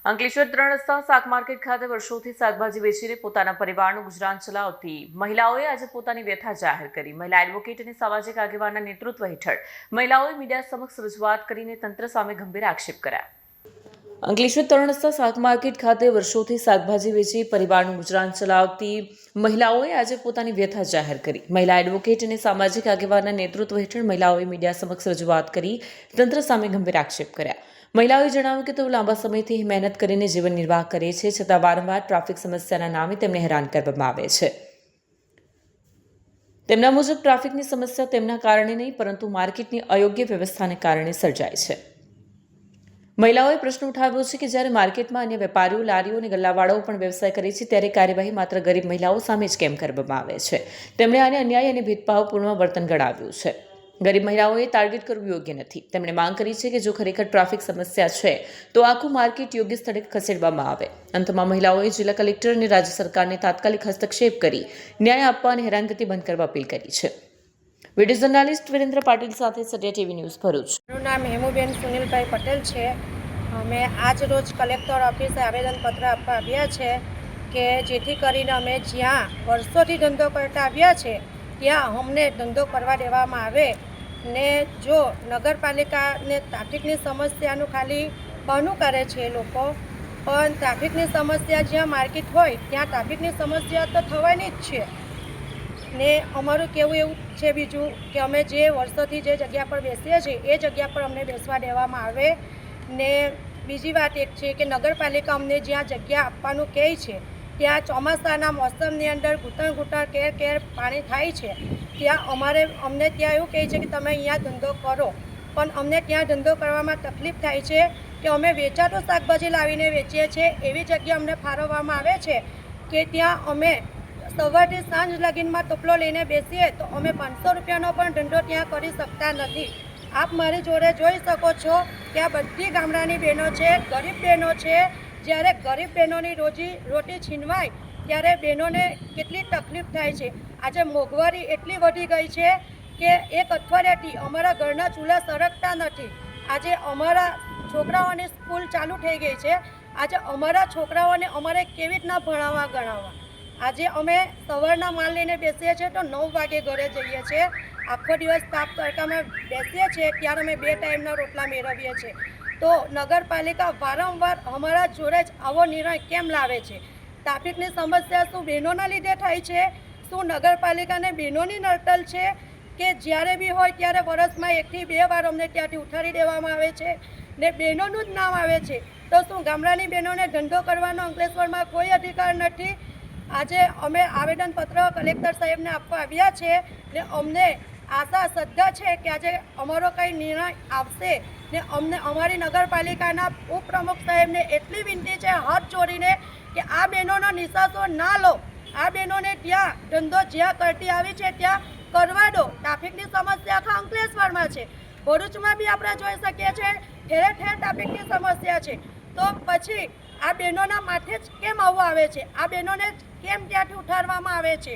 અંકલેશ્વર 3 રસ્તા શાક માર્કેટ ખાતે વર્ષોથી શાકભાજી વેચીને પોતાના પરિવારનું ગુજરાન ચલાવતી મહિલાઓએ આજે પોતાની વ્યથા જાહેર કરી। મહિલા એડવોકેટ અને સામાજિક આગેવાનના નેતૃત્વ હેઠળ મહિલાઓએ મીડિયા સમક્ષ રજૂઆત કરીને તંત્ર સામે ગંભીર આક્ષેપ કર્યા। અંકલેશ્વર 3 રસ્તા શાક માર્કેટ ખાતે વર્ષોથી શાકભાજી વેચી પરિવારનું ગુજરાન ચલાવતી મહિલાઓએ આજે પોતાની વ્યથા જાહેર કરી। મહિલા એડવોકેટ અને સામાજિક આગેવાનના નેતૃત્વ હેઠળ મહિલાઓએ મીડિયા સમક્ષ રજૂઆત કરી તંત્ર સામે ગંભીર આક્ષેપ કર્યા। મહિલાઓએ જણાવ્યું કે તેઓ લાંબા સમયથી મહેનત કરીને જીવન નિર્વાહ કરે છે, છતાં વારંવાર ટ્રાફિક સમસ્યાના નામે તેમને હેરાન કરવામાં આવે છે। તેમના મુજબ ટ્રાફિકની સમસ્યા તેમના કારણે નહીં, પરંતુ માર્કેટની અયોગ્ય વ્યવસ્થાને કારણે સર્જાય છે। મહિલાઓએ પ્રશ્ન ઉઠાવ્યો છે કે જ્યારે માર્કેટમાં અન્ય વેપારીઓ, લારીઓ અને ગલ્લાવાળાઓ પણ વ્યવસાય કરે છે, ત્યારે કાર્યવાહી માત્ર ગરીબ મહિલાઓ સામે જ કેમ કરવામાં આવે છે। તેમણે આને અન્યાય અને ભેદભાવપૂર્ણ વર્તન ગણાવ્યું છે। ગરીબ મહિલાઓએ ટાર્ગેટ કરવું યોગ્ય નથી। તેમણે માંગ કરી છે કે જો ખરેખર ટ્રાફિક સમસ્યા છે તો આખું માર્કેટ યોગ્ય સ્થળે ખસેડવામાં આવે। અંતમાં મહિલાઓએ જિલ્લા કલેક્ટર અને રાજ્ય સરકારને તાત્કાલિક હસ્તક્ષેપ કરી ન્યાય આપવા અને હેરાનગતિ બંધ કરવા અપીલ કરી છે। વિડીયો જર્નાલિસ્ટ વિરેન્દ્ર પાટીલ સાથે સત્ય ટીવી ન્યૂઝ ભરૂચ। મારું નામ હેમુબેન સુનિલભાઈ પટેલ છે। અમે આજ રોજ કલેક્ટર ઓફિસે આવેદનપત્ર આપવા આવ્યા છે કે જેથી કરીને અમે જ્યાં વર્ષોથી ધંધો કરતા આવ્યા છે ત્યાં અમને ધંધો કરવા દેવામાં આવે ને જો નગરપાલિકાને ટ્રાફિકની સમસ્યાનું ખાલી બહાનું કરે છે એ લોકો, પણ ટ્રાફિકની સમસ્યા જ્યાં માર્કેટ હોય ત્યાં ટ્રાફિકની સમસ્યા તો થવાની જ છે ને અમારું કહેવું એવું છે બીજું કે અમે જે વર્ષોથી જે જગ્યા પર બેસીએ છીએ એ જગ્યા પર અમને બેસવા દેવામાં આવે ને બીજી વાત એક છે કે નગરપાલિકા અમને જ્યાં જગ્યા આપવાનું કહે છે ત્યાં ચોમાસાના મોસમની અંદર ઘૂંટણ કેર કેર પાણી થાય છે, ત્યાં અમને ત્યાં એવું કહે છે કે તમે અહીંયા ધંધો કરો, પણ અમને ત્યાં ધંધો કરવામાં તકલીફ થાય છે કે અમે વેચાતું શાકભાજી લાવીને વેચીએ છીએ એવી જગ્યા અમને ફાળવવામાં આવે છે કે ત્યાં અમે સવારથી સાંજ લગીનમાં ટોપલો લઈને બેસીએ તો અમે 500 રૂપિયાનો પણ ધંધો ત્યાં કરી શકતા નથી। આપ મારી જોડે જોઈ શકો છો કે આ બધી ગામડાની બહેનો છે, ગરીબ બહેનો છે। જ્યારે ગરીબ બહેનોની રોટી છીનવાય ત્યારે બહેનોને કેટલી તકલીફ થાય છે। આજે મોંઘવારી એટલી વધી ગઈ છે કે એક અઠવાડિયાથી અમારા ઘરના ચૂલા સળગતા નથી। આજે અમારા છોકરાઓની સ્કૂલ ચાલુ થઈ ગઈ છે, આજે અમારા છોકરાઓને અમારે કેવી રીતના ભણાવવા ગણાવવા। આજે અમે સવારના માલ લઈને બેસીએ છીએ તો 9 વાગે ઘરે જઈએ છીએ। આખો દિવસ તાપ તડકામાં બેસીએ છીએ ત્યારે અમે 2 ટાઈમના રોટલા મેળવીએ છીએ। તો નગરપાલિકા વારંવાર અમારા જોડે જ આવો નિર્ણય કેમ લાવે છે? ટ્રાફિકની સમસ્યા શું બહેનોના લીધે થાય છે? શું નગરપાલિકાને બહેનોની નડતલ છે કે જ્યારે બી હોય ત્યારે વર્ષમાં 1 થી 2 વાર અમને ત્યાંથી ઉઠાડી દેવામાં આવે છે ને બહેનોનું જ નામ આવે છે? તો શું ગામડાની બહેનોને ધંધો કરવાનો અંકલેશ્વરમાં કોઈ અધિકાર નથી? આજે અમે આવેદનપત્ર કલેક્ટર સાહેબને આપવા આવ્યા છે ને અમને આશા શ્રદ્ધા છે કે આજે અમારો કંઈ નિર્ણય આવશે ને અમને અમારી નગરપાલિકાના ઉપપ્રમુખ સાહેબને એટલી વિનંતી છે હાથ જોડીને કે આ બહેનોનો નિશાસો ના લો। આ બહેનોને ત્યાં ધંધો જ્યાં કરતી આવી છે ત્યાં કરવા દો। ટ્રાફિકની સમસ્યા આખા અંકલેશ્વરમાં છે, ભરૂચમાં બી આપણે જોઈ શકીએ છીએ ઠેર ઠેર ટ્રાફિકની સમસ્યા છે। તો પછી આ બહેનોના માથે જ કેમ આવવું આવે છે? આ બહેનોને કેમ ત્યાંથી ઉઠાડવામાં આવે છે?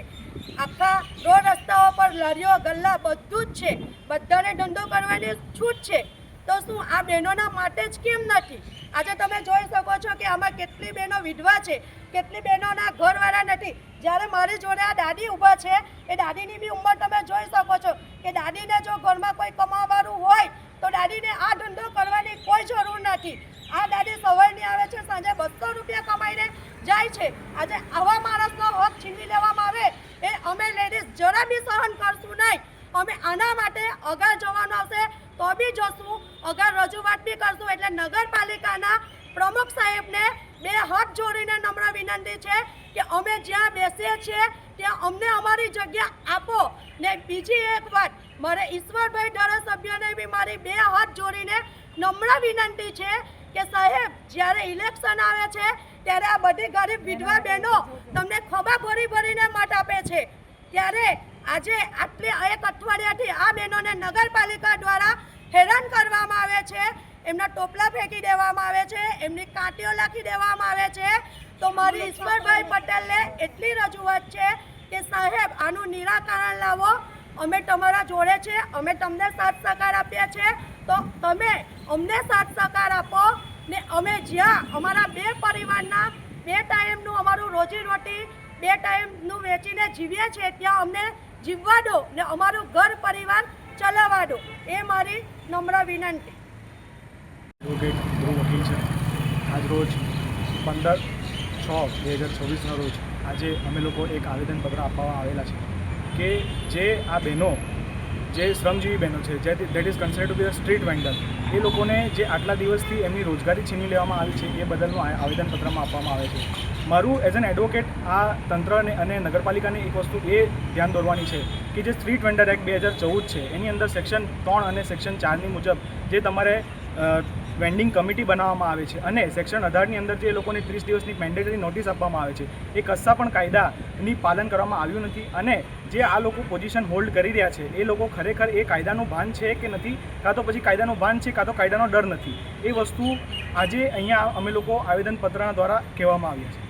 આખા રોડ રસ્તાઓ પર લારીઓ ગલ્લા બધું જ છે, બધાને ધંધો કરવાની છૂટ છે, તો શું આ બહેનોના માટે જ કેમ નથી? આજે તમે જોઈ શકો છો કે આમાં કેટલી બહેનો વિધવા છે, કેટલી બહેનોના ઘરવાળા નથી। જ્યારે મારી જોડે આ દાદી ઊભા છે એ દાદીની બી ઉંમર તમે જોઈ શકો છો કે દાદીને જો ઘરમાં કોઈ કમાવાવાળું હોય તો દાદીને આ ધંધો કરવાની કોઈ જરૂર નથી। આ દાદી સવારની આવે છે, સાંજે 200 રૂપિયા કમાઈને જાય છે। આજે આવા માણસનો હક છીનવી લેવામાં આવે એ અમે લેડીઝ જરા બી સહન કરશું નહીં। અમે આના માટે અગાર જવાનું આવશે તો બી જશું, અગાર રજૂઆત બી કરશું। એટલે નગરપાલિકાના પ્રમુખ સાહેબને 2 હાથ જોડીને નમ્ર વિનંતી છે કે અમે જ્યાં બેસીએ છીએ ત્યાં અમને અમારી જગ્યા આપો। ને બીજી એક વાત મારે ઈશ્વરભાઈ ધારાસભ્યને બી મારી 2 હાથ જોડીને નમ્ર વિનંતી છે કે સાહેબ જ્યારે ઇલેક્શન આવે છે ત્યારે આ બધી ગરીબ વિધવા બહેનો તમને ખભા ભરીને મત આપે છે, ત્યારે આજે આટલી 1 અઠવાડિયાથી આ બહેનોને નગરપાલિકા દ્વારા હેરાન કરવામાં આવે છે, એમના ટોપલા ફેંકી દેવામાં આવે છે, એમની કાંટીઓ લાખી દેવામાં આવે છે। તો મારી ઈશ્વરભાઈ પટેલને એટલી રજૂઆત છે કે સાહેબ આનું નિરાકરણ લાવો। અમે તમારા જોડે છે, અમે તમને સાથ સહકાર આપીએ છીએ, તો તમે અમને સાથ સહકાર આપો ને અમે જ્યાં અમારા 2 પરિવારના 2 ટાઈમનું અમારું રોજીરોટી 2 ટાઈમનું વેચીને જીવીએ છીએ ત્યાં અમને જીવવા દો ને અમારું ઘર પરિવાર ચલાવવા દો, એ મારી નમ્ર વિનંતી. એડવોકેટ ધ્રુવ વકીલ છે. આજરોજ 15/6/2024 રોજ આજે અમે લોકો એક આવેદનપત્ર આપવા આવેલા છે કે જે આ બહેનો જે શ્રમજીવી બહેનો છે જે that is considered to be a street vendor, એ લોકોને જે આટલા દિવસથી એમની રોજગારી છીનવી લેવામાં આવી છે એ બદલનું આવેદનપત્રમાં આપવામાં આવે છે. મારું એઝ એન એડવોકેટ આ તંત્રને અને નગરપાલિકાને એક વસ્તુ એ ધ્યાન દોરવાની છે કે જે સ્ટ્રીટ વેન્ડર એક્ટ 2014 છે એની અંદર સેક્શન 3 અને સેક્શન 4ની મુજબ જે તમારે વેન્ડિંગ કમિટી બનાવવામાં આવે છે અને સેક્શન 18ની અંદર જે લોકોને 30 દિવસની મેન્ડેટરી નોટિસ આપવામાં આવે છે એ કશા પણ કાયદાની પાલન કરવામાં આવ્યું નથી. અને જે આ લોકો પોઝિશન હોલ્ડ કરી રહ્યા છે એ લોકો ખરેખર એ કાયદાનું ભાન છે કે નથી, કાં તો પછી કાયદાનું ભાન છે કાં તો કાયદાનો ડર નથી, એ વસ્તુ આજે અહીંયા અમે લોકો આવેદનપત્રના દ્વારા કહેવામાં આવ્યા છે.